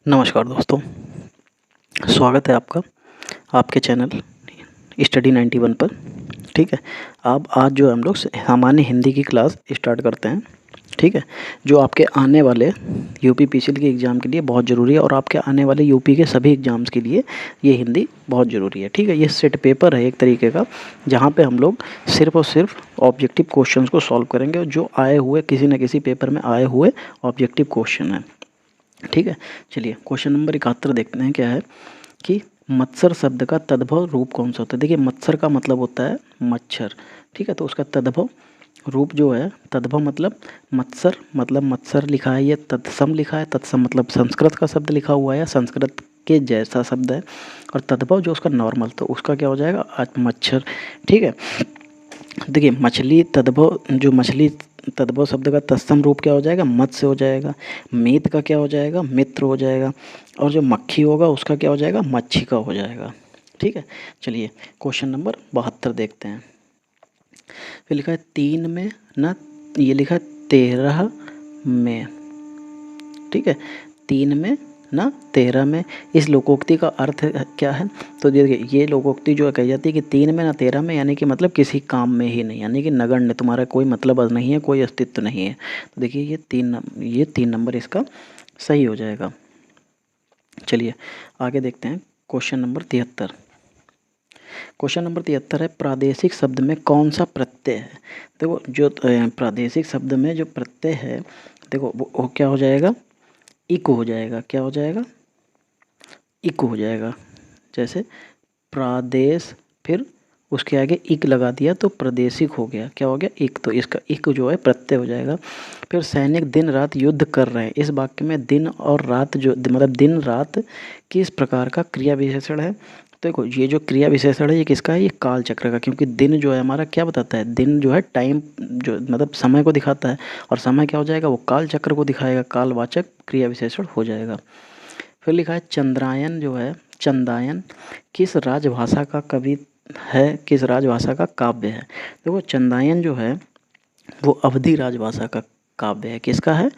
नमस्कार दोस्तों, स्वागत है आपका आपके चैनल स्टडी 91 पर। ठीक है, अब आज जो हम लोग सामान्य हिंदी की क्लास स्टार्ट करते हैं। ठीक है, जो आपके आने वाले यूपी पीसीएल के एग्ज़ाम के लिए बहुत ज़रूरी है और आपके आने वाले यूपी के सभी एग्ज़ाम्स के लिए ये हिंदी बहुत ज़रूरी है। ठीक है, ये सेट पेपर है एक तरीके का, जहाँ पे हम लोग सिर्फ़ और सिर्फ ऑब्जेक्टिव क्वेश्चंस को सॉल्व करेंगे और जो आए हुए किसी न किसी पेपर में आए हुए ऑब्जेक्टिव क्वेश्चन हैं। ठीक है, चलिए क्वेश्चन नंबर 71 देखते हैं क्या है कि मत्सर शब्द का तद्भव रूप कौन सा होता है। देखिए, मत्सर का मतलब होता है मच्छर। ठीक है, तो उसका तद्भव रूप जो है, तद्भव मतलब मत्सर लिखा है, ये तत्सम लिखा है। तत्सम मतलब संस्कृत का शब्द लिखा हुआ है, संस्कृत के जैसा शब्द है। और तद्भव जो उसका नॉर्मल, तो उसका क्या हो जाएगा, मच्छर। ठीक है, देखिए मछली तद्भव शब्द का तत्सम रूप क्या हो जाएगा, मत्स्य हो जाएगा। मीत का क्या हो जाएगा, मित्र हो जाएगा। और जो मक्खी होगा उसका क्या हो जाएगा, मच्छिका हो जाएगा। ठीक है, चलिए क्वेश्चन नंबर 72 देखते हैं। फिर लिखा है 3 में न, ये लिखा है 13 में। ठीक है, 3 में न 13 में, इस लोकोक्ति का अर्थ क्या है। तो देखिए, ये लोकोक्ति जो कही जाती है कि 3 में न 13 में, यानी कि मतलब किसी काम में ही नहीं, यानी कि नगण्य, तुम्हारा कोई मतलब नहीं है, कोई अस्तित्व नहीं है। तो देखिए ये 3 नंबर इसका सही हो जाएगा। चलिए आगे देखते हैं क्वेश्चन नंबर 73। क्वेश्चन नंबर 73 है, प्रादेशिक शब्द में कौन सा प्रत्यय है। देखो, जो प्रादेशिक शब्द में जो प्रत्यय है, देखो वो क्या हो जाएगा, इक हो जाएगा। क्या हो जाएगा, इक हो जाएगा। जैसे प्रादेश, फिर उसके आगे इक लगा दिया तो प्रादेशिक हो गया। क्या हो गया, इक। तो इसका इक जो है प्रत्यय हो जाएगा। फिर सैनिक दिन रात युद्ध कर रहे हैं, इस वाक्य में दिन और रात जो मतलब दिन रात किस प्रकार का क्रिया विशेषण है। तो देखो, ये जो क्रिया विशेषण है ये किसका है, ये काल चक्र का, क्योंकि दिन जो है हमारा क्या बताता है, दिन जो है टाइम, जो मतलब समय को दिखाता है। और समय क्या हो जाएगा, वो काल चक्र को दिखाएगा, कालवाचक क्रिया विशेषण हो जाएगा। फिर लिखा है चंद्रायन जो है, चंदायन किस राजभाषा का कवि है, किस राजभाषा का काव्य है। देखो चंदायन जो है वो अवधी राजभाषा का काव्य है। किसका है,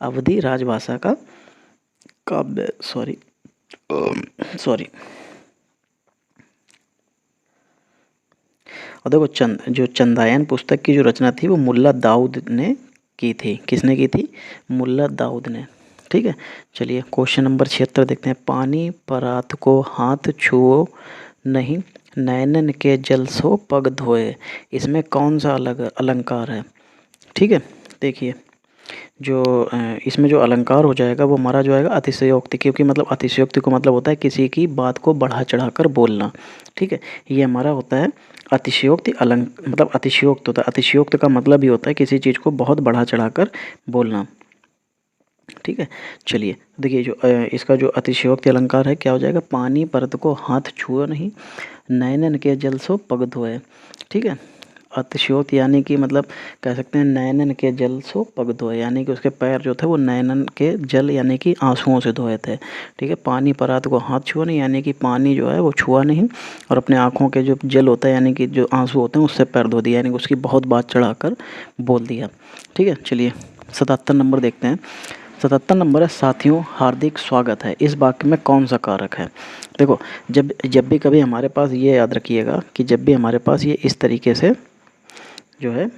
अवधी राजभाषा का काव्य। Sorry sorry. और देखो जो चंदायन पुस्तक की जो रचना थी वो मुल्ला दाऊद ने की थी। किसने की थी, मुल्ला दाऊद ने। ठीक है, चलिए क्वेश्चन नंबर 76 देखते हैं। पानी परात को हाथ छुओ नहीं, नैनन के जल सो पग धोए, इसमें कौन सा अलंकार है। ठीक है, देखिए जो इसमें जो अलंकार हो जाएगा वो हमारा जो आएगा अतिशयोक्ति, क्योंकि मतलब अतिशयोक्ति को मतलब होता है किसी की बात को बढ़ा चढ़ा कर बोलना। ठीक है, ये हमारा होता है अतिशयोक्ति। मतलब अतिशयोक्त होता है, अतिशयोक्त का मतलब ही होता है किसी चीज़ को बहुत बढ़ा चढ़ा कर बोलना। ठीक है, चलिए देखिए जो इसका जो अतिशयोक्ति अलंकार है क्या हो जाएगा, पानी परत को हाथ छुओ नहीं, नैनन के जल सो पग धोए। ठीक है, अतिशयोक्ति यानी कि मतलब कह सकते हैं नैनन के जल सो पग धोए, यानी कि उसके पैर जो थे वो नैनन के जल यानी कि आंसुओं से धोए थे। ठीक है, पानी परात को हाथ छुआ नहीं, यानी कि पानी जो है वो छुआ नहीं, और अपने आँखों के जो जल होता है यानी कि जो आंसू होते हैं उससे पैर धो दिया, यानी कि उसकी बहुत बात चढ़ा कर बोल दिया। ठीक है, चलिए 77 नंबर देखते हैं। 77 नंबर है, साथियों हार्दिक स्वागत है, इस वाक्य में कौन सा कारक है। देखो, जब भी कभी हमारे पास ये याद रखिएगा कि जब भी हमारे पास ये इस तरीके से जो है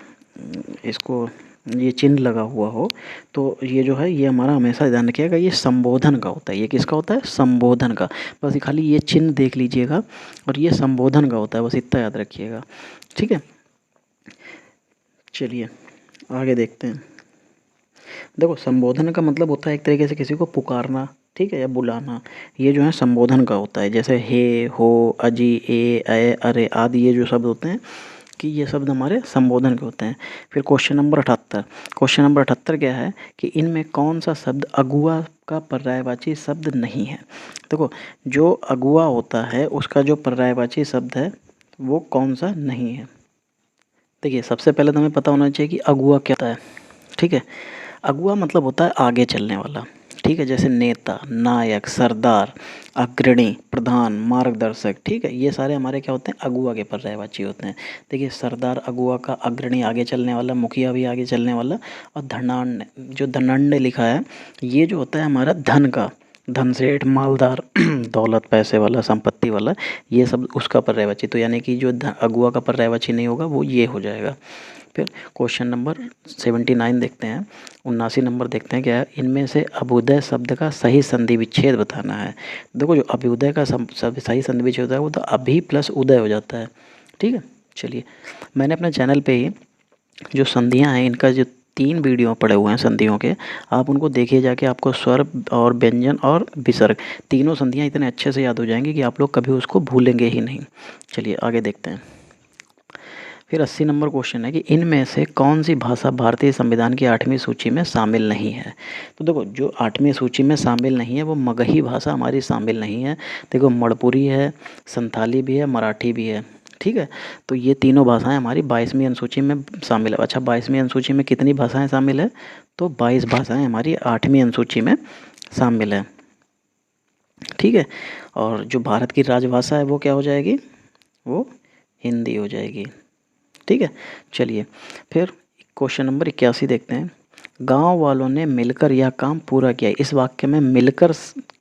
इसको ये चिन्ह लगा हुआ हो, तो ये जो है ये हमारा हमेशा ध्यान रखिएगा, ये संबोधन का होता है। ये किसका होता है, संबोधन का। बस ये खाली ये चिन्ह देख लीजिएगा, और ये संबोधन का होता है, बस इतना याद रखिएगा। ठीक है, चलिए आगे देखते हैं। देखो, संबोधन का मतलब होता है एक तरीके से किसी को पुकारना, ठीक है, या बुलाना। ये जो है संबोधन का होता है, जैसे हे, हो, अजी, ए, अरे आदि ये जो शब्द होते हैं कि ये शब्द हमारे संबोधन के होते हैं। फिर क्वेश्चन नंबर 78। क्वेश्चन नंबर 78 क्या है कि इनमें कौन सा शब्द अगुआ का पर्यायवाची शब्द नहीं है। देखो, जो अगुआ होता है उसका जो पर्यायवाची शब्द है वो कौन सा नहीं है। देखिए, सबसे पहले तो हमें पता होना चाहिए कि अगुआ क्या होता है। ठीक है, अगुआ मतलब होता है आगे चलने वाला। ठीक है, जैसे नेता, नायक, सरदार, अग्रणी, प्रधान, मार्गदर्शक। ठीक है, ये सारे हमारे क्या होते हैं, अगुआ के पर्यायवाची होते हैं। देखिए, सरदार अगुआ का, अग्रणी आगे चलने वाला, मुखिया भी आगे चलने वाला, और धनाढ्य, जो धनाढ्य लिखा है ये जो होता है हमारा धन का, धन सेठ, मालदार, दौलत, पैसे वाला, संपत्ति वाला, ये सब उसका पर्यायवाची। तो यानी कि जो अगुआ का पर्यायवाची नहीं होगा वो ये हो जाएगा। फिर क्वेश्चन नंबर 79 देखते हैं, 79 नंबर देखते हैं क्या है। इनमें से अभ्युदय शब्द का सही संधि विच्छेद बताना है। देखो जो अभ्युदय का सही संधि विच्छेद होता है वो तो अभी प्लस उदय हो जाता है। ठीक है, चलिए मैंने अपने चैनल पे ही जो संधियां हैं इनका जो 3 वीडियो पड़े हुए हैं संधियों के, आप उनको देखिए जाके, आपको स्वर और व्यंजन और विसर्ग तीनों संधियां इतने अच्छे से याद हो जाएंगी कि आप लोग कभी उसको भूलेंगे ही नहीं। चलिए आगे देखते हैं। फिर 80 नंबर क्वेश्चन है कि इनमें से कौन सी भाषा भारतीय संविधान की 8वीं सूची में शामिल नहीं है। तो देखो जो 8वीं सूची में शामिल नहीं है वो मगही भाषा हमारी शामिल नहीं है। देखो मणिपुरी है, संथाली भी है, मराठी भी है। ठीक है, तो ये तीनों भाषाएं हमारी 22वीं अनुसूची में शामिल है। अच्छा 22वीं अनुसूची में कितनी भाषाएं शामिल है, तो 22 भाषाएं हमारी 8वीं अनुसूची में शामिल है। ठीक है, और जो भारत की राजभाषा है वो क्या हो जाएगी, वो हिंदी हो जाएगी। ठीक है, चलिए फिर क्वेश्चन नंबर 81 देखते हैं। गांव वालों ने मिलकर यह काम पूरा किया। इस वाक्य में मिलकर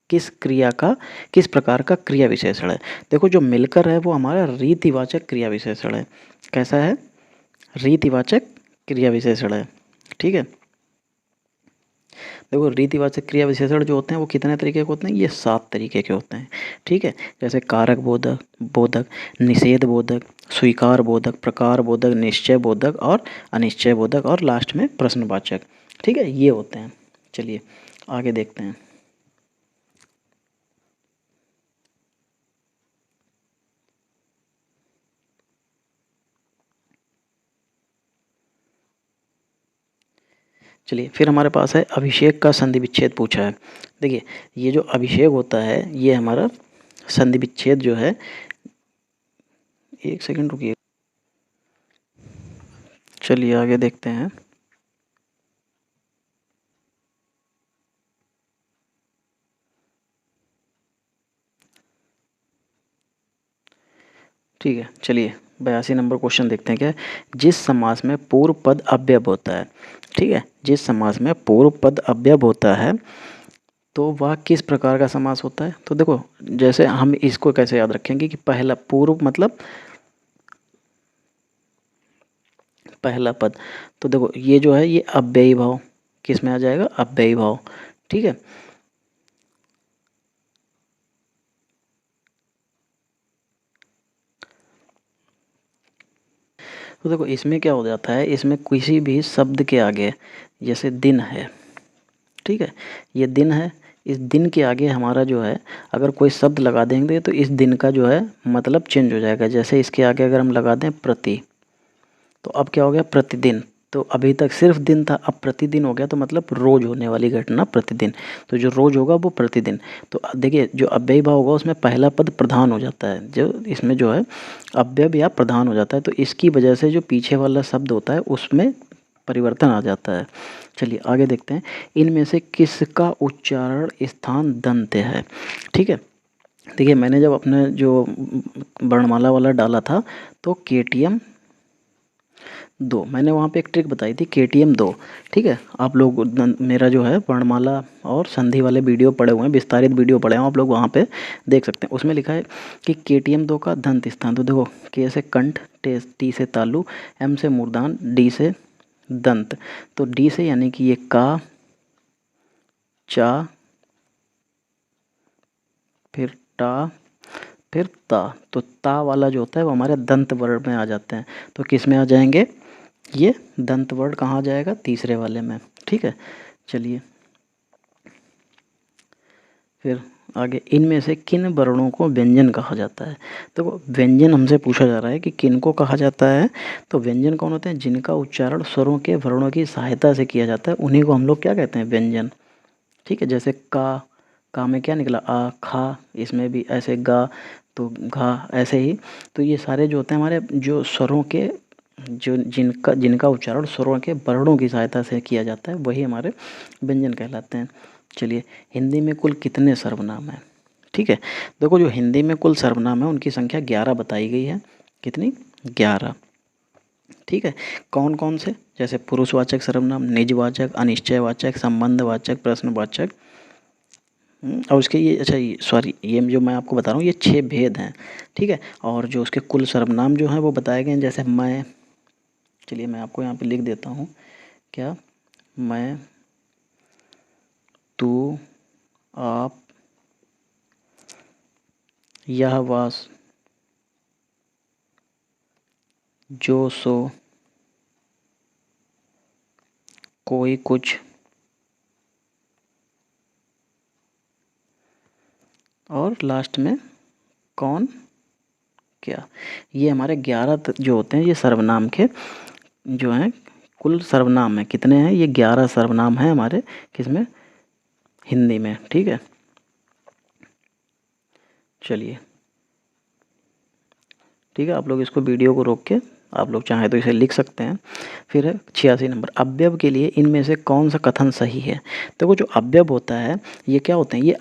किस क्रिया का, किस प्रकार का क्रिया विशेषण है। देखो जो मिलकर है वो हमारा रीतिवाचक क्रिया विशेषण है। कैसा है, रीतिवाचक क्रिया विशेषण है। ठीक है, देखो रीतिवाचक क्रिया विशेषण जो होते हैं वो कितने तरीके के होते हैं, ये 7 तरीके के होते हैं। ठीक है, जैसे कारक बोधक, बोधक, निषेध बोधक, स्वीकार बोधक, प्रकार बोधक, निश्चय बोधक और अनिश्चय बोधक और लास्ट में प्रश्नवाचक। ठीक है, ये होते हैं। चलिए आगे देखते हैं। चलिए फिर हमारे पास है अभिषेक का संधि विच्छेद पूछा है। देखिए ये जो अभिषेक होता है ये हमारा संधि विच्छेद जो है, एक सेकंड रुकिए। चलिए आगे देखते हैं। ठीक है, चलिए 82 नंबर क्वेश्चन देखते हैं क्या है। जिस समास में पूर्व पद अव्यय होता है, ठीक है, जिस समास में पूर्व पद अव्यय होता है तो वह किस प्रकार का समास होता है। तो देखो जैसे हम इसको कैसे याद रखेंगे कि पहला पूर्व मतलब पहला पद, तो देखो ये जो है ये अव्ययी भाव किस में आ जाएगा, अव्ययी भाव। ठीक है, तो देखो इसमें क्या हो जाता है, इसमें किसी भी शब्द के आगे, जैसे दिन है, ठीक है, ये दिन है, इस दिन के आगे हमारा जो है अगर कोई शब्द लगा देंगे तो इस दिन का जो है मतलब चेंज हो जाएगा। जैसे इसके आगे अगर हम लगा दें प्रति, तो अब क्या हो गया, प्रतिदिन। तो अभी तक सिर्फ दिन था, अब प्रतिदिन हो गया, तो मतलब रोज होने वाली घटना प्रतिदिन। तो जो रोज होगा वो प्रतिदिन। तो देखिए जो अव्ययी भाव होगा उसमें पहला पद प्रधान हो जाता है, जो इसमें जो है अव्यय या प्रधान हो जाता है। तो इसकी वजह से जो पीछे वाला शब्द होता है उसमें परिवर्तन आ जाता है। चलिए आगे देखते हैं। इनमें से किसका उच्चारण स्थान दंत है। ठीक है, देखिए मैंने जब अपने जो वर्णमाला वाला डाला था तो KTM 2, मैंने वहाँ पे एक ट्रिक बताई थी KTM 2। ठीक है, आप लोग मेरा जो है वर्णमाला और संधि वाले वीडियो पड़े हुए हैं, विस्तारित वीडियो पड़े हैं, आप लोग वहाँ पे देख सकते हैं। उसमें लिखा है कि KTM 2 का दंत स्थान। तो देखो K से कंठ, T से तालु, M से मूर्धान, D से दंत। तो D से यानी कि ये का, चा, फिर टा, फिर ता। तो ता वाला जो होता है वो हमारे दंत वर्ण में आ जाते हैं। तो किस में आ जाएंगे, ये दंत वर्ण कहाँ आ जाएगा, तीसरे वाले में। ठीक है, चलिए फिर आगे। इनमें से किन वर्णों को व्यंजन कहा जाता है। तो व्यंजन हमसे पूछा जा रहा है कि किन को कहा जाता है। तो व्यंजन कौन होते हैं, जिनका उच्चारण स्वरों के वर्णों की सहायता से किया जाता है, उन्हीं को हम लोग क्या कहते हैं, व्यंजन। ठीक है, जैसे का में क्या निकला, आ, खा, इसमें भी ऐसे गा, तो घा, ऐसे ही। तो ये सारे जो होते हैं हमारे जो स्वरों के, जो जिनका जिनका उच्चारण स्वरों के वर्णों की सहायता से किया जाता है वही हमारे व्यंजन कहलाते हैं। चलिए हिंदी में कुल कितने सर्वनाम हैं। ठीक है, देखो जो हिंदी में कुल सर्वनाम है उनकी संख्या 11 बताई गई है। कितनी, 11। ठीक है, कौन कौन से, जैसे पुरुषवाचक सर्वनाम, निजवाचक, अनिश्चयवाचक, संबंधवाचक, प्रश्नवाचक और उसके ये अच्छा ये सॉरी ये जो मैं आपको बता रहा हूँ ये 6 भेद हैं, ठीक है। और जो उसके कुल सर्वनाम जो हैं वो बताए गए हैं, जैसे मैं, चलिए मैं आपको यहाँ पे लिख देता हूँ, क्या, मैं, तू, आप, यह, वह, जो, सो, कोई, कुछ और लास्ट में कौन, क्या। ये हमारे 11 जो होते हैं ये सर्वनाम के जो हैं, कुल सर्वनाम है कितने हैं, ये 11 सर्वनाम हैं हमारे किसमें, हिंदी में, ठीक है। चलिए ठीक है, आप लोग इसको वीडियो को रोक के आप लोग चाहें तो इसे लिख सकते हैं। फिर है 86 नंबर, अव्यव के लिए इनमें से कौन सा कथन सही है। देखो जो अव्यव होता है ये क्या होते हैं, ये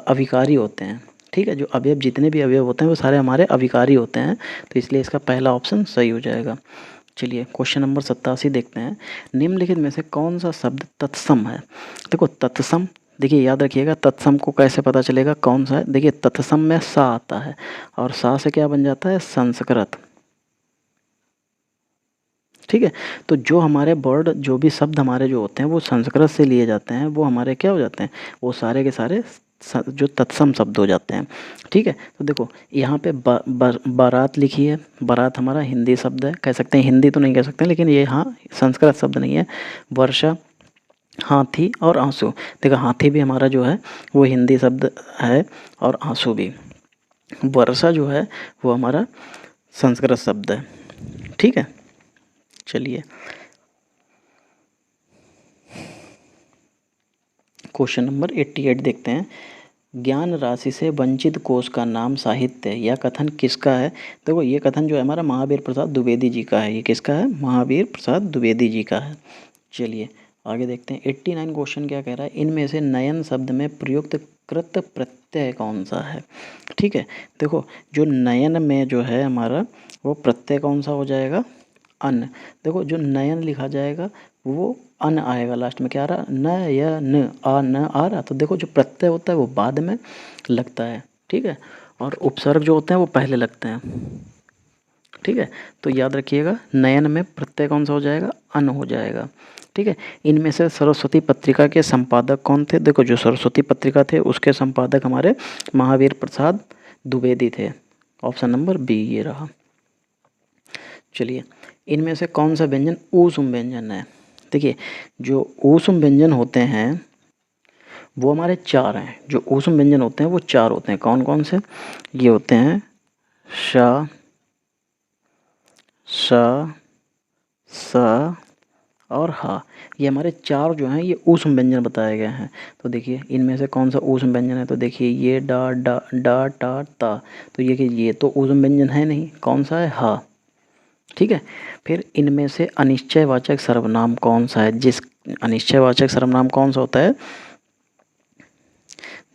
अविकारी होते हैं, ठीक है। जो अवयव जितने भी अवयव होते हैं वो सारे हमारे अविकारी होते हैं, तो इसलिए इसका पहला ऑप्शन सही हो जाएगा। चलिए क्वेश्चन नंबर 87 देखते हैं, निम्नलिखित में से कौन सा शब्द तत्सम है। देखो तत्सम, देखिए याद रखिएगा तत्सम को कैसे पता चलेगा कौन सा है। देखिए तत्सम में सा आता है और सा से क्या बन जाता है, संस्कृत, ठीक है। तो जो हमारे वर्ड जो भी शब्द हमारे जो होते हैं वो संस्कृत से लिए जाते हैं, वो हमारे क्या हो जाते हैं, वो सारे के सारे जो तत्सम शब्द हो जाते हैं, ठीक है। तो देखो यहाँ पे बारात लिखी है, बारात हमारा हिंदी शब्द है, कह सकते हैं हिंदी तो नहीं कह सकते लेकिन ये हाँ संस्कृत शब्द नहीं है। वर्षा, हाथी और आंसू, देखो हाथी भी हमारा जो है वो हिंदी शब्द है और आंसू भी। वर्षा जो है वो हमारा संस्कृत शब्द है, ठीक है। चलिए क्वेश्चन नंबर 88 देखते हैं, ज्ञान राशि से वंचित कोश का नाम साहित्य, यह कथन किसका है। देखो ये कथन जो है हमारा महावीर प्रसाद द्विवेदी जी का है, ये किसका है, महावीर प्रसाद द्विवेदी जी का है। चलिए आगे देखते हैं 89 क्वेश्चन क्या कह रहा है, इनमें से नयन शब्द में प्रयुक्त कृत प्रत्यय कौन सा है, ठीक है। देखो जो नयन में जो है हमारा वो प्रत्यय कौन सा हो जाएगा, अन। देखो जो नयन लिखा जाएगा वो अन आएगा, लास्ट में क्या आ रहा, न या न आ रहा, तो देखो जो प्रत्यय होता है वो बाद में लगता है, ठीक है। और उपसर्ग जो होते हैं वो पहले लगते हैं, ठीक है। तो याद रखिएगा नयन में प्रत्यय कौन सा हो जाएगा, अन हो जाएगा, ठीक है। इनमें से सरस्वती पत्रिका के संपादक कौन थे। देखो जो सरस्वती पत्रिका थे उसके संपादक हमारे महावीर प्रसाद द्विवेदी थे, ऑप्शन नंबर बी ये रहा। चलिए इनमें से कौन सा व्यंजन ऊष्म व्यंजन है। देखिए जो ऊष्म व्यंजन होते हैं वो हमारे 4 हैं, जो ऊष्म व्यंजन होते हैं वो 4 होते हैं, कौन कौन से, ये होते हैं श, स, स और हा, ये हमारे 4 जो हैं ये ऊष्म व्यंजन बताए गए हैं। तो देखिए इनमें से कौन सा ऊष्म व्यंजन है, तो देखिए ये डा डा डा टा ता, तो ये तो ऊष्म व्यंजन है नहीं, कौन सा है, हा, ठीक है। फिर इनमें से अनिश्चयवाचक सर्वनाम कौन सा है, जिस अनिश्चयवाचक सर्वनाम कौन सा होता है,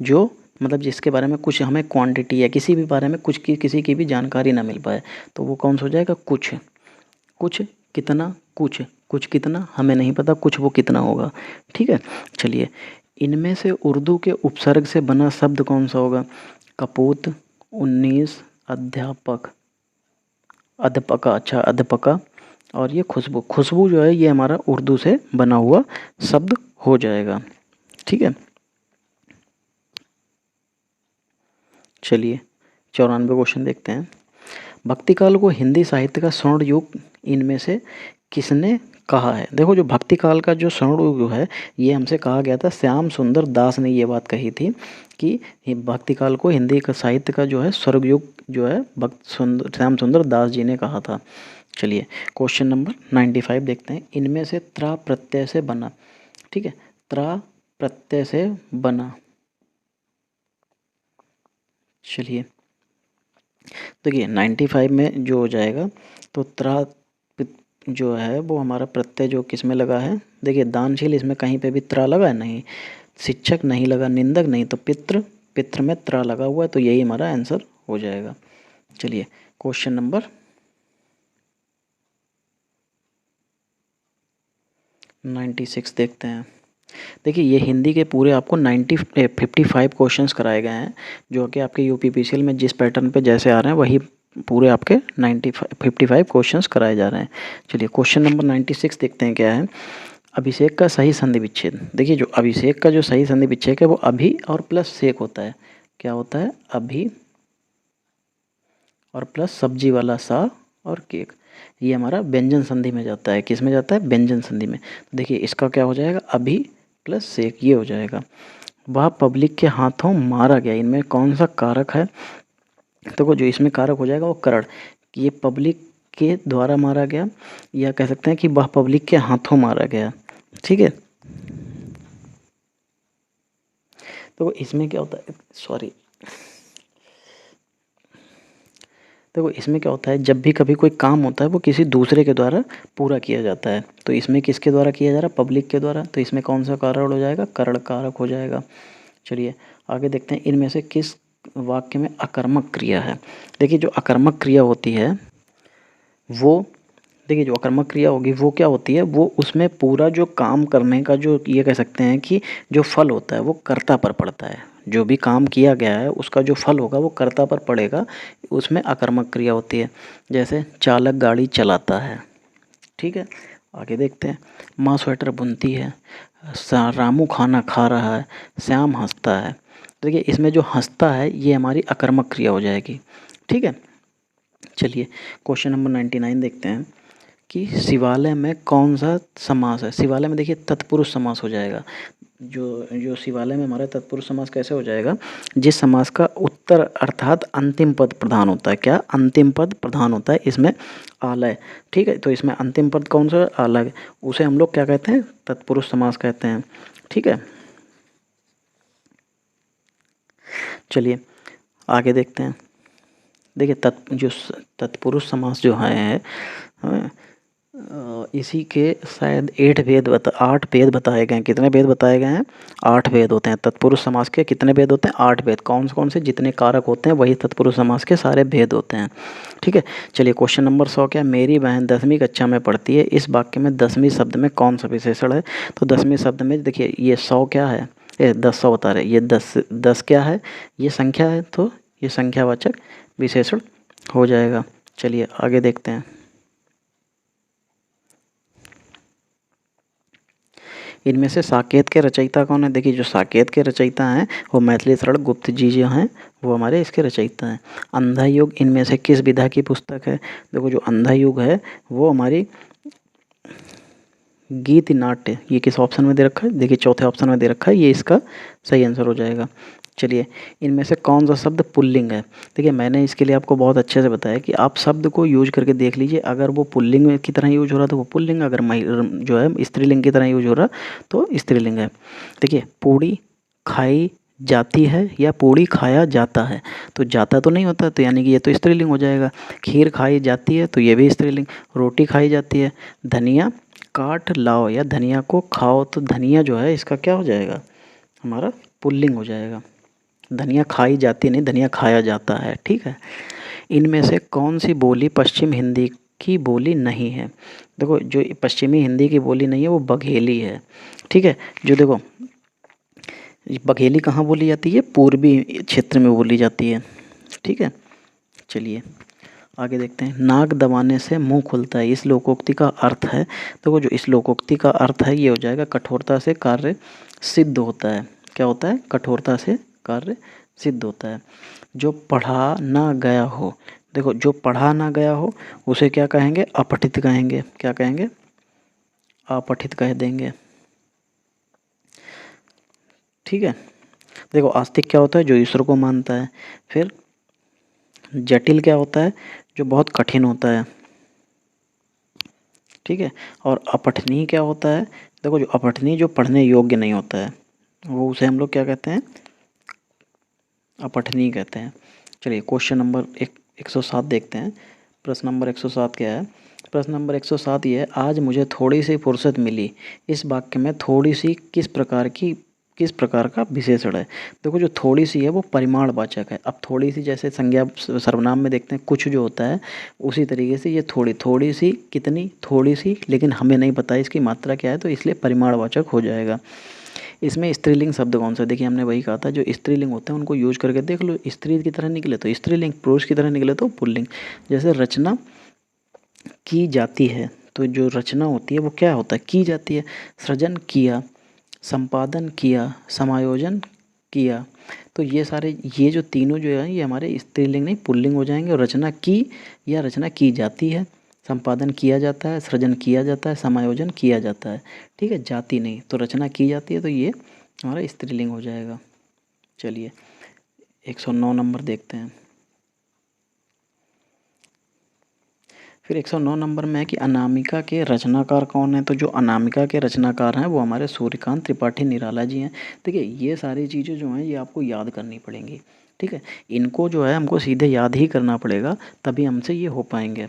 जो मतलब जिसके बारे में कुछ हमें क्वांटिटी या किसी भी बारे में कुछ की किसी की भी जानकारी ना मिल पाए, तो वो कौन सा हो जाएगा, कुछ, कुछ कितना, कुछ, कुछ कितना हमें नहीं पता, कुछ वो कितना होगा, ठीक है। चलिए इनमें से उर्दू के उपसर्ग से बना शब्द कौन सा होगा, कपूत, 19, अध्यापक, अध्यापका, अच्छा अध्यापका, और ये खुशबू, खुशबू जो है ये हमारा उर्दू से बना हुआ शब्द हो जाएगा, ठीक है। चलिए 94 क्वेश्चन देखते हैं, भक्ति काल को हिंदी साहित्य का स्वर्ण युग इनमें से किसने कहा है। देखो जो भक्ति काल का जो स्वर्ण युग है ये हमसे कहा गया था, श्याम सुंदर दास ने ये बात कही थी कि भक्ति काल को हिंदी का साहित्य का जो है स्वर्ग युग जो है श्याम सुंदर दास जी ने कहा था। चलिए क्वेश्चन नंबर 95 देखते हैं, इनमें से त्रा प्रत्यय से बना, ठीक है, त्रा प्रत्यय से बना, चलिए देखिए 95 में जो हो जाएगा, तो त्रा जो है वो हमारा प्रत्यय जो किस में लगा है, देखिए दानशील इसमें कहीं पे भी त्रा लगा है नहीं, शिक्षक नहीं लगा, निंदक नहीं, तो पितृ, पितृ में त्रा लगा हुआ है, तो यही हमारा आंसर हो जाएगा। चलिए क्वेश्चन नंबर 96 देखते हैं, देखिए ये हिंदी के पूरे आपको 55 क्वेश्चंस कराए गए हैं, जो कि आपके यूपीपीसीएल में जिस पैटर्न पे जैसे आ रहे हैं वही पूरे आपके 55 क्वेश्चंस कराए जा रहे हैं। चलिए क्वेश्चन नंबर 96 देखते हैं क्या है। अभिषेक का सही संधि विच्छेद। देखिए जो अभिषेक का जो सही संधि विच्छेद है वो अभि और प्लस सेक होता है। क्या होता है? अभि और प्लस सब्जी वाला सा और केक। ये हमारा व्यंजन संधि में जाता है। किस में जाता है? व्यंजन संधि में। तो देखिए इसका क्या हो जाएगा? अभि प्लस सेक, ये हो जाएगा। वह पब्लिक के हाथों मारा गया, इनमें कौन सा कारक है? तो वो जो इसमें कारक हो जाएगा वो करण। ये पब्लिक के द्वारा मारा गया, या कह सकते हैं कि वह पब्लिक के हाथों मारा गया। ठीक है, तो इसमें क्या होता है, सॉरी, देखो इसमें क्या होता है, जब भी कभी कोई काम होता है वो किसी दूसरे के द्वारा पूरा किया जाता है। तो इसमें किसके द्वारा किया जा रहा है? पब्लिक के द्वारा। तो इसमें कौन सा कारक हो जाएगा? करण कारक हो जाएगा। चलिए आगे देखते हैं, इनमें से किस वाक्य में अकर्मक क्रिया है। देखिए जो अकर्मक क्रिया होती है वो, देखिए जो अकर्मक क्रिया होगी वो क्या होती है, वो उसमें पूरा जो काम करने का जो, ये कह सकते हैं कि जो फल होता है वो कर्ता पर पड़ता है। जो भी काम किया गया है उसका जो फल होगा वो कर्ता पर पड़ेगा, उसमें अकर्मक क्रिया होती है। जैसे चालक गाड़ी चलाता है। ठीक है, आगे देखते हैं, माँ स्वेटर बुनती है, रामू खाना खा रहा है, श्याम हंसता है। देखिए इसमें जो हंसता है ये हमारी अकर्मक क्रिया हो जाएगी। ठीक है, चलिए क्वेश्चन नंबर 99 देखते हैं कि शिवालय में कौन सा समास है। शिवालय में देखिए तत्पुरुष समास हो जाएगा। जो जो शिवालय में हमारा तत्पुरुष समास कैसे हो जाएगा? जिस समास का उत्तर अर्थात अंतिम पद प्रधान होता है। क्या? अंतिम पद प्रधान होता है इसमें आलय। ठीक है, तो इसमें अंतिम पद कौन सा? आलय। उसे हम लोग क्या कहते हैं? तत्पुरुष समास कहते हैं। ठीक है, चलिए आगे देखते हैं। देखिए तत्पुरुष समास जो है, हाँ, इसी के शायद 8 भेद बताए गए हैं। कितने भेद बताए गए हैं? 8 भेद होते हैं तत्पुरुष समास के। कितने भेद होते हैं? 8 भेद। कौन से? जितने कारक होते हैं वही तत्पुरुष समास के सारे भेद होते हैं। ठीक है, चलिए क्वेश्चन नंबर 100 क्या है, मेरी बहन 10वीं कक्षा में पढ़ती है, इस वाक्य में 10वीं शब्द में कौन सा विशेषण है। तो 10वीं शब्द में देखिए ये 100 क्या है, 100 बता रहे, ये 10 क्या है, ये संख्या है, तो ये संख्यावाचक विशेषण हो जाएगा। चलिए आगे देखते हैं, इनमें से साकेत के रचयिता कौन है। देखिए जो साकेत के रचयिता हैं वो मैथिली शरण गुप्त जी जो हैं वो हमारे इसके रचयिता हैं। अंधा युग इनमें से किस विधा की पुस्तक है। देखो जो अंधा युग है वो हमारी गीत नाट्य, ये किस ऑप्शन में दे रखा है, देखिए चौथे ऑप्शन में दे रखा है, ये इसका सही आंसर हो जाएगा। चलिए इनमें से कौन सा शब्द पुल्लिंग है। देखिए मैंने इसके लिए आपको बहुत अच्छे से बताया कि आप शब्द को यूज करके देख लीजिए, अगर वो पुल्लिंग की तरह यूज हो रहा तो वो पुल्लिंग, अगर जो है स्त्रीलिंग की तरह यूज हो रहा तो स्त्रीलिंग है। देखिए पूड़ी खाई जाती है या पूड़ी खाया जाता है, तो जाता तो नहीं होता, तो यानी कि ये तो स्त्रीलिंग हो जाएगा। खीर खाई जाती है तो ये भी स्त्रीलिंग। रोटी खाई जाती है। धनिया काट लाओ या धनिया को खाओ, तो धनिया जो है इसका क्या हो जाएगा, हमारा पुल्लिंग हो जाएगा। धनिया खाई जाती नहीं, धनिया खाया जाता है। ठीक है, इनमें से कौन सी बोली पश्चिम हिंदी की बोली नहीं है। देखो जो पश्चिमी हिंदी की बोली नहीं है वो बघेली है। ठीक है, जो देखो बघेली कहाँ बोली जाती है, पूर्वी क्षेत्र में बोली जाती है। ठीक है, चलिए आगे देखते हैं, नाक दबाने से मुंह खुलता है, इस लोकोक्ति का अर्थ है। देखो जो इस लोकोक्ति का अर्थ है ये हो जाएगा कठोरता से कार्य सिद्ध होता है। क्या होता है? कठोरता से कार्य सिद्ध होता है। जो पढ़ा ना गया हो, देखो जो पढ़ा ना गया हो उसे क्या कहेंगे, अपठित कहेंगे। क्या कहेंगे? अपठित कह देंगे। ठीक है, देखो आस्तिक क्या होता है, जो ईश्वर को मानता है। फिर जटिल क्या होता है, जो बहुत कठिन होता है। ठीक है, और अपठनीय क्या होता है, देखो जो अपठनीय जो पढ़ने योग्य नहीं होता है वो उसे हम लोग क्या कहते हैं, अपठनीय कहते हैं। चलिए क्वेश्चन नंबर 107 देखते हैं। प्रश्न नंबर 107 क्या है। प्रश्न नंबर 107 ये है, आज मुझे थोड़ी सी फुर्सत मिली, इस वाक्य में थोड़ी सी किस प्रकार का विशेषण है। देखो जो थोड़ी सी है वो परिमाणवाचक है। अब थोड़ी सी जैसे संज्ञा सर्वनाम में देखते हैं कुछ जो होता है, उसी तरीके से ये थोड़ी सी कितनी, थोड़ी सी, लेकिन हमें नहीं पता इसकी मात्रा क्या है तो इसलिए परिमाणवाचक हो जाएगा। इसमें स्त्रीलिंग शब्द कौन सा, देखिए हमने वही कहा था, जो स्त्रीलिंग होता है उनको यूज करके देख लो, स्त्री की तरह निकले तो स्त्रीलिंग, पुरुष की तरह निकले तो पुल्लिंग। जैसे रचना की जाती है, तो जो रचना होती है वो क्या होता है, की जाती है। सृजन किया, संपादन किया, समायोजन किया, तो ये सारे, ये जो तीनों जो है ये हमारे स्त्रीलिंग नहीं पुल्लिंग हो जाएंगे। और रचना की या रचना की जाती है, संपादन किया जाता है, सृजन किया जाता है, समायोजन किया जाता है, ठीक है, जाति नहीं। तो रचना की जाती है तो ये हमारा स्त्रीलिंग हो जाएगा। चलिए 109 नंबर देखते हैं। फिर 109 नंबर में है कि अनामिका के रचनाकार कौन है। तो जो अनामिका के रचनाकार हैं वो हमारे सूर्यकांत त्रिपाठी निराला जी हैं। देखिए ये सारी चीज़ें जो हैं ये आपको याद करनी पड़ेंगी, ठीक है, इनको जो है हमको सीधे याद ही करना पड़ेगा, तभी हमसे ये हो पाएंगे।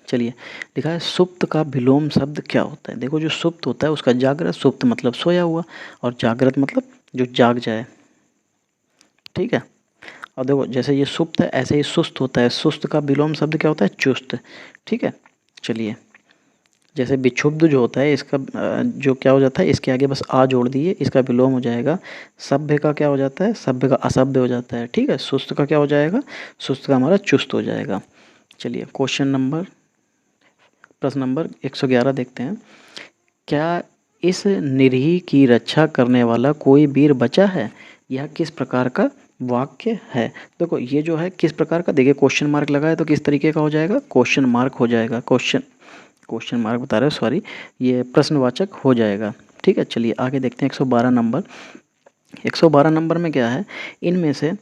चलिए लिखा है सुप्त का विलोम शब्द क्या होता है। देखो जो सुप्त होता है उसका जागृत, सुप्त मतलब सोया हुआ, और जागृत मतलब जो जाग जाए, ठीक है। और देखो जैसे ये सुप्त है ऐसे ही सुस्त होता है, सुस्त का विलोम शब्द क्या होता है, चुस्त, ठीक है। चलिए जैसे विक्षुब्ध जो होता है इसका जो क्या हो जाता है, इसके आगे बस आ जोड़ दिए, इसका विलोम हो जाएगा। सभ्य का क्या हो जाता है, सभ्य का असभ्य हो जाता है, ठीक है। सुस्त का क्या हो जाएगा, सुस्त का हमारा चुस्त हो जाएगा। चलिए प्रश्न नंबर 111 देखते हैं। क्या इस निरीह की रक्षा करने वाला कोई वीर बचा है, यह किस प्रकार का वाक्य है। देखो ये जो है किस प्रकार का, देखिए क्वेश्चन मार्क लगा है तो किस तरीके का हो जाएगा, क्वेश्चन मार्क हो जाएगा, क्वेश्चन मार्क बता रहे हो, सॉरी, ये प्रश्नवाचक हो जाएगा, ठीक है। चलिए आगे देखते हैं 112 नंबर। 112 नंबर में क्या है, इनमें से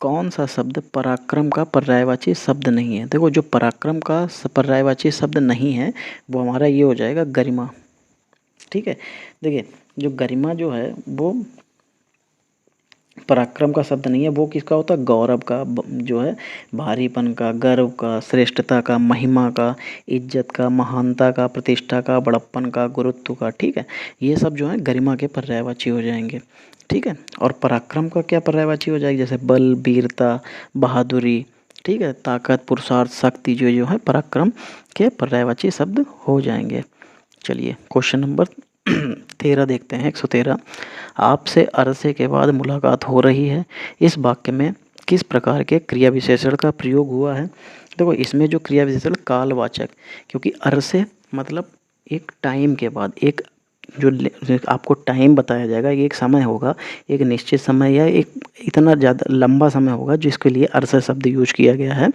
कौन सा शब्द पराक्रम का पर्यायवाची शब्द नहीं है। देखो जो पराक्रम का पर्यायवाची शब्द नहीं है वो हमारा ये हो जाएगा गरिमा, ठीक है। देखिए जो गरिमा जो है वो पराक्रम का शब्द नहीं है, वो किसका होता है, गौरव का, जो है भारीपन का, गर्व का, श्रेष्ठता का, महिमा का, इज्जत का, महानता का, प्रतिष्ठा का, बड़प्पन का, गुरुत्व का, ठीक है। ये सब जो है गरिमा के पर्यायवाची हो जाएंगे, ठीक है। और पराक्रम का क्या पर्यायवाची हो जाएगी, जैसे बल, वीरता, बहादुरी, ठीक है, ताकत, पुरुषार्थ, शक्ति, जो है पराक्रम के पर्यायवाची शब्द हो जाएंगे। चलिए क्वेश्चन नंबर 13 देखते हैं। 113, आपसे अरसे के बाद मुलाकात हो रही है, इस वाक्य में किस प्रकार के क्रिया विशेषण का प्रयोग हुआ है। देखो इसमें जो क्रिया विशेषण कालवाचक, क्योंकि अरसे मतलब एक टाइम के बाद, एक जो आपको टाइम बताया जाएगा, ये एक समय होगा, एक निश्चित समय या एक इतना ज़्यादा लंबा समय होगा जिसके लिए अरसे शब्द यूज किया गया है।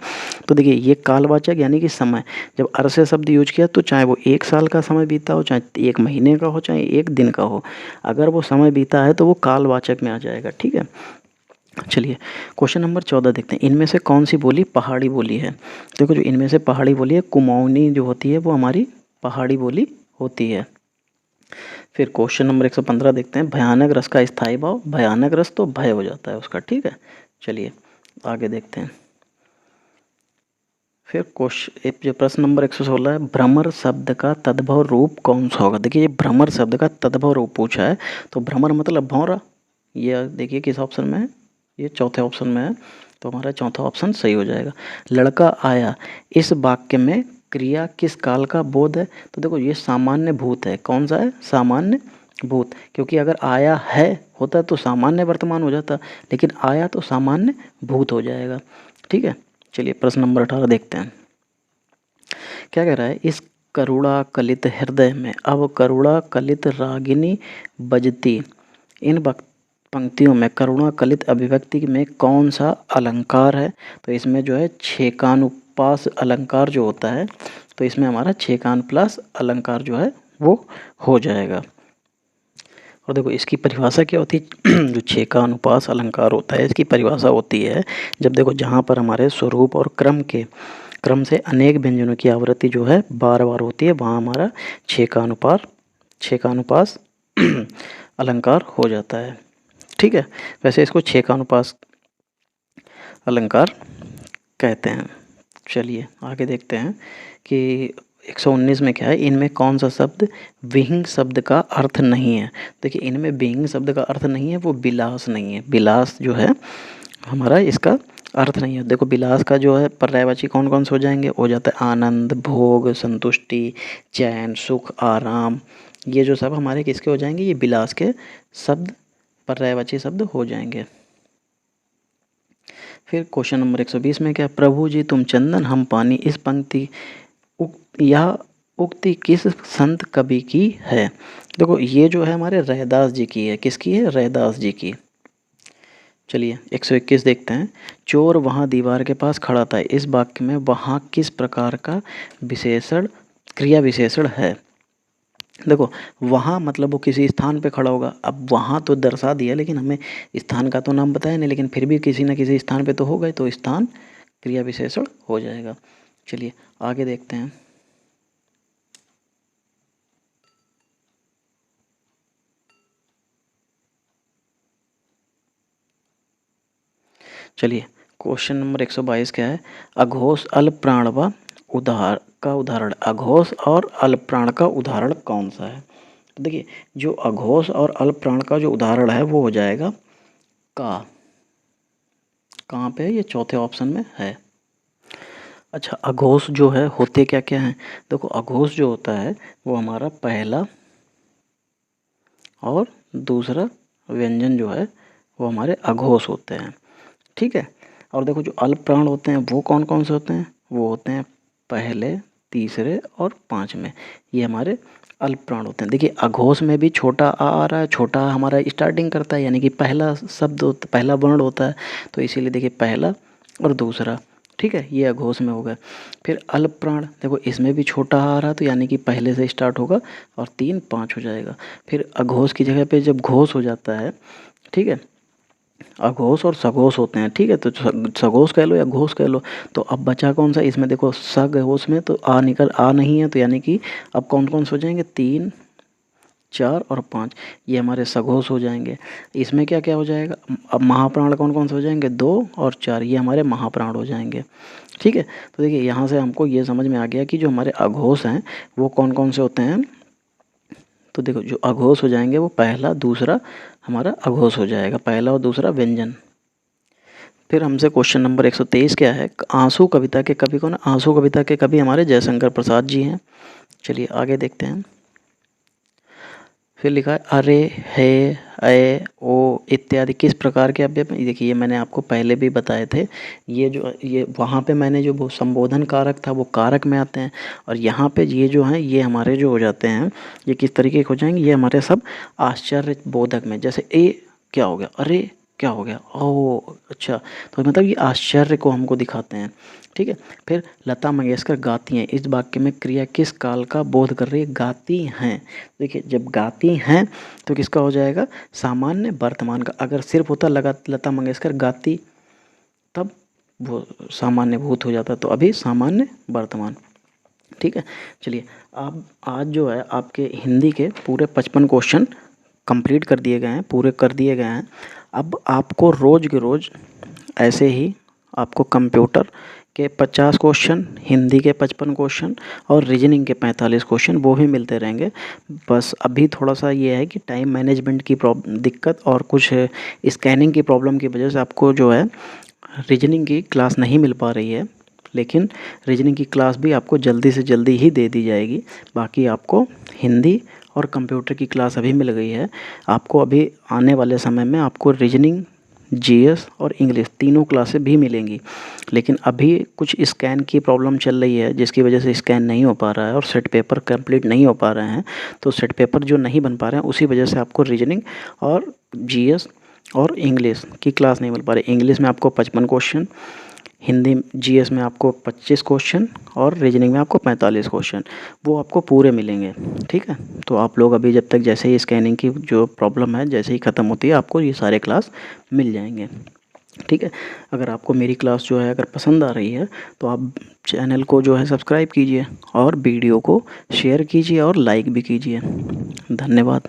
तो देखिए ये कालवाचक यानी कि समय, जब अरसे शब्द यूज किया तो चाहे वो 1 साल का समय बीता हो, चाहे 1 महीने का हो, चाहे 1 दिन का हो, अगर वो समय बीता है तो वो कालवाचक में आ जाएगा, ठीक है। चलिए क्वेश्चन नंबर 14 देखते हैं। इनमें से कौन सी बोली पहाड़ी बोली है। देखो जो इनमें से पहाड़ी बोली है, कुमाऊनी जो होती है वो हमारी पहाड़ी बोली होती है। फिर क्वेश्चन नंबर 115 देखते हैं। भयानक रस का स्थायी भाव, भयानक रस तो भय हो जाता है उसका, ठीक है। चलिए आगे देखते हैं। फिर क्वेश्चन जो प्रश्न नंबर 116 है, भ्रमर शब्द का तद्भव रूप कौन सा होगा। देखिए ये भ्रमर शब्द का तद्भव रूप पूछा है, तो भ्रमर मतलब भौरा, ये देखिए किस ऑप्शन में है, ये चौथे ऑप्शन में है, तो हमारा चौथा ऑप्शन सही हो जाएगा। लड़का आया, इस वाक्य में क्रिया किस काल का बोध है। तो देखो ये सामान्य भूत है, कौन सा है, सामान्य भूत, क्योंकि अगर आया है होता तो सामान्य वर्तमान हो जाता, लेकिन आया तो सामान्य भूत हो जाएगा, ठीक है। चलिए प्रश्न नंबर 18 देखते हैं। क्या कह रहा है, इस करुणा कलित हृदय में अब करुणा कलित रागिनी बजती, इन पंक्तियों में करुणा कलित अभिव्यक्ति में कौन सा अलंकार है। तो इसमें जो है छेकानुपास अलंकार जो होता है, तो इसमें हमारा छेकानुप्लास अलंकार जो है वो हो जाएगा। और देखो इसकी परिभाषा क्या होती है जो छेकानुपास अलंकार होता है इसकी परिभाषा होती है, जब देखो जहाँ पर हमारे स्वरूप और क्रम से अनेक व्यंजनों की आवृत्ति जो है बार बार होती है, वहाँ हमारा छेकानुपास अलंकार हो जाता है, ठीक है। वैसे इसको छेकानुपास अलंकार कहते हैं। चलिए आगे देखते हैं कि 119 में क्या है, इनमें कौन सा शब्द विहिंग शब्द का अर्थ नहीं है। देखिए इनमें विहिंग शब्द का अर्थ नहीं है, वो विलास नहीं है, विलास जो है हमारा इसका अर्थ नहीं है। देखो विलास का जो है पर्यायवाची कौन कौन से हो जाएंगे, हो जाता है आनंद, भोग, संतुष्टि, चैन, सुख, आराम, ये जो सब हमारे किसके हो जाएंगे, ये बिलास के शब्द, पर्यायवाची शब्द हो जाएंगे। फिर क्वेश्चन नंबर 120 में क्या, प्रभु जी तुम चंदन हम पानी, इस पंक्ति यह उक्ति किस संत कवि की है। देखो ये जो है हमारे रैदास जी की है। किसकी है, रैदास जी की। चलिए 121 देखते हैं। चोर वहाँ दीवार के पास खड़ा था, इस वाक्य में वहाँ किस प्रकार का विशेषण, क्रिया विशेषण है। देखो वहाँ मतलब वो किसी स्थान पे खड़ा होगा। अब वहाँ तो दर्शा दिया, लेकिन हमें स्थान का तो नाम बताया नहीं, लेकिन फिर भी किसी न किसी स्थान पे तो हो गए, तो स्थान क्रिया विशेषण हो जाएगा। चलिए आगे देखते हैं। चलिए क्वेश्चन नंबर 122 क्या है, अघोष अल्प प्राण व उदाहरण। अघोष और अल्प प्राण का उदाहरण कौन सा है। तो देखिए जो अघोष और अल्प प्राण का जो उदाहरण है वो हो जाएगा का। कहाँ पे है, ये चौथे ऑप्शन में है। अच्छा अघोष जो है होते क्या क्या हैं। देखो अघोष जो होता है वो हमारा पहला और दूसरा व्यंजन जो है वो हमारे अघोष होते हैं। ठीक है। और देखो जो अल्प प्राण होते हैं वो कौन कौन से होते हैं, वो होते हैं पहले, तीसरे और पांचवें, ये हमारे अल्प प्राण होते हैं। देखिए अघोष में भी छोटा आ रहा है, छोटा हमारा स्टार्टिंग करता है, यानी कि पहला शब्द पहला वर्ण होता है, तो इसीलिए देखिए पहला और दूसरा। ठीक है, ये अघोष में होगा। फिर अल्प प्राण, देखो इसमें भी छोटा आ रहा, तो यानी कि पहले से स्टार्ट होगा और 3 5 हो जाएगा। फिर अघोष की जगह पे जब घोष हो जाता है, ठीक है, अघोष और सघोष होते हैं। ठीक है, तो सघोष कह लो या घोष कह लो। तो अब बचा कौन सा, इसमें देखो सघोष में तो आ नहीं है, तो यानी कि अब कौन कौन से हो जाएंगे, 3 4 और 5, ये हमारे सघोष हो जाएंगे। इसमें क्या क्या हो जाएगा, अब महाप्राण कौन कौन से हो जाएंगे, 2 और 4, ये हमारे महाप्राण हो जाएंगे। ठीक है, तो देखिए यहाँ से हमको ये समझ में आ गया कि जो हमारे अघोष हैं वो कौन कौन से होते हैं। तो देखो जो अघोष हो जाएंगे वो पहला दूसरा हमारा अघोष हो जाएगा, पहला और दूसरा व्यंजन। फिर हमसे क्वेश्चन नंबर 123 क्या है, आंसू कविता के कवि कौन है। आंसू कविता के कवि हमारे जयशंकर प्रसाद जी हैं। चलिए आगे देखते हैं। फिर लिखा है अरे, है, ए, ओ इत्यादि किस प्रकार के अव्यय। देखिए ये मैंने आपको पहले भी बताए थे। ये वहाँ पे मैंने जो वो संबोधन कारक था वो कारक में आते हैं, और यहाँ पे ये जो हैं ये हमारे जो हो जाते हैं, ये किस तरीके के हो जाएंगे, ये हमारे सब आश्चर्य बोधक में। जैसे ए क्या हो गया, अरे क्या हो गया, ओ अच्छा, तो मतलब ये आश्चर्य को हमको दिखाते हैं। ठीक है। फिर लता मंगेशकर गाती हैं, इस वाक्य में क्रिया किस काल का बोध कर रही है, गाती हैं। देखिए जब गाती हैं तो किसका हो जाएगा, सामान्य वर्तमान का। अगर सिर्फ होता लता मंगेशकर गाती तब वो सामान्य भूत हो जाता, तो अभी सामान्य वर्तमान। ठीक है। चलिए अब आज जो है आपके हिंदी के पूरे 55 क्वेश्चन कंप्लीट कर दिए गए हैं, पूरे कर दिए गए हैं। अब आपको रोज़ के रोज़ ऐसे ही आपको कंप्यूटर के 50 क्वेश्चन, हिंदी के 55 क्वेश्चन और रीजनिंग के 45 क्वेश्चन वो भी मिलते रहेंगे। बस अभी थोड़ा सा ये है कि टाइम मैनेजमेंट की दिक्कत और कुछ स्कैनिंग की प्रॉब्लम की वजह से आपको जो है रीजनिंग की क्लास नहीं मिल पा रही है, लेकिन रीजनिंग की क्लास भी आपको जल्दी से जल्दी ही दे दी जाएगी। बाकी आपको हिंदी और कंप्यूटर की क्लास अभी मिल गई है। आपको अभी आने वाले समय में आपको रीजनिंग, जीएस और इंग्लिश तीनों क्लासें भी मिलेंगी, लेकिन अभी कुछ स्कैन की प्रॉब्लम चल रही है जिसकी वजह से स्कैन नहीं हो पा रहा है और सेट पेपर कंप्लीट नहीं हो पा रहे हैं। तो सेट पेपर जो नहीं बन पा रहे हैं उसी वजह से आपको रीजनिंग और जीएस और इंग्लिश की क्लास नहीं मिल पा रही। इंग्लिश में आपको 55 क्वेश्चन, हिंदी जीएस में आपको 25 क्वेश्चन और रीजनिंग में आपको 45 क्वेश्चन, वो आपको पूरे मिलेंगे। ठीक है, तो आप लोग अभी जब तक जैसे ही स्कैनिंग की जो प्रॉब्लम है जैसे ही ख़त्म होती है आपको ये सारे क्लास मिल जाएंगे। ठीक है, अगर आपको मेरी क्लास जो है अगर पसंद आ रही है तो आप चैनल को जो है सब्सक्राइब कीजिए और वीडियो को शेयर कीजिए और लाइक भी कीजिए। धन्यवाद।